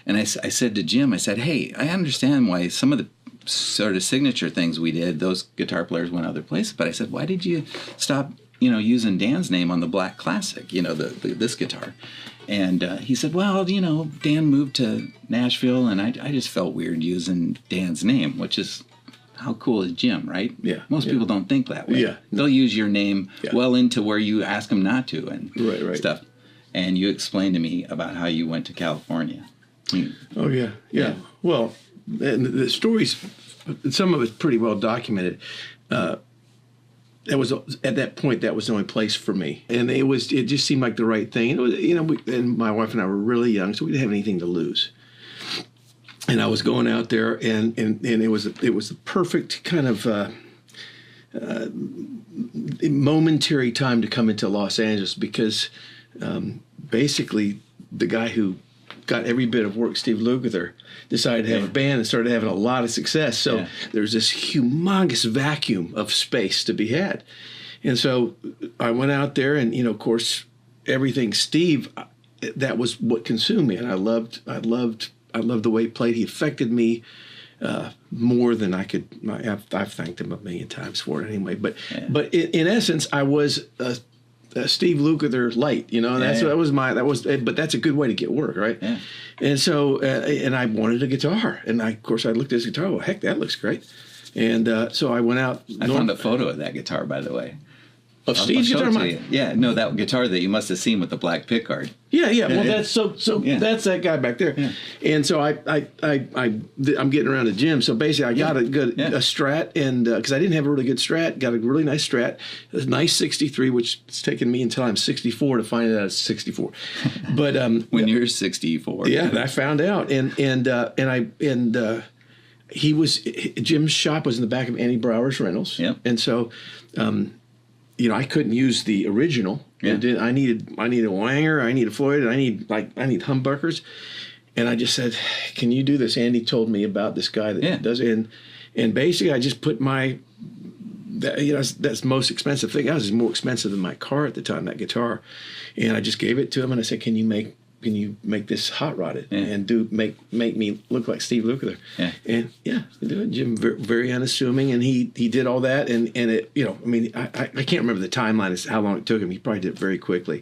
And I said to Jim, I said, hey, I understand why some of the sort of signature things we did, those guitar players went other places. But I said, why did you stop, using Dan's name on the Black Classic, this guitar? And he said, well, Dan moved to Nashville, and I just felt weird using Dan's name, which is, how cool is Jim, right? Yeah. Most people don't think that way. Yeah. They'll use your name well into where you ask them not to and stuff. And you explained to me about how you went to California. Oh, yeah. Well, and the stories, some of it's pretty well documented. At that point, that was the only place for me, and it just seemed like the right thing. And it was, and my wife and I were really young, so we didn't have anything to lose. And I was going out there, and it was the perfect kind of momentary time to come into Los Angeles, because basically the guy who got every bit of work, Steve Lukather, decided to have a band and started having a lot of success. So there's this humongous vacuum of space to be had. And so I went out there, and, of course, everything Steve, that was what consumed me. And I loved the way he played. He affected me more than I could. I've thanked him a million times for it anyway. But in essence, I was Steve Lukather light, but that's a good way to get work, right? Yeah. And so, and I wanted a guitar, and of course I looked at his guitar. Well, heck, that looks great. And so I went out. I found a photo of that guitar, by the way. Of Steve's guitar? Yeah, no, that guitar that you must have seen with the black pickguard. Yeah. Well, that's that's that guy back there. Yeah. And so I'm getting around to Jim. So basically, I got a Strat, and because I didn't have a really good Strat, got a really nice Strat, a nice 63, which it's taken me until I'm 64 to find out it's 64. But when you're 64, I found out, he was Jim's shop was in the back of Annie Brower's Rentals, and so. I couldn't use the original. Yeah. I needed a Wanger, I need a Floyd, and I need humbuckers. And I just said, "Can you do this?" Andy told me about this guy that does it, and basically I just put that's the most expensive thing. That was more expensive than my car at the time, that guitar. And I just gave it to him, and I said, "Can you make this hot rodded and make me look like Steve Lukather?" Yeah. And we do it. Jim, very unassuming, and he did all that, and it, I can't remember the timeline as how long it took him. He probably did it very quickly,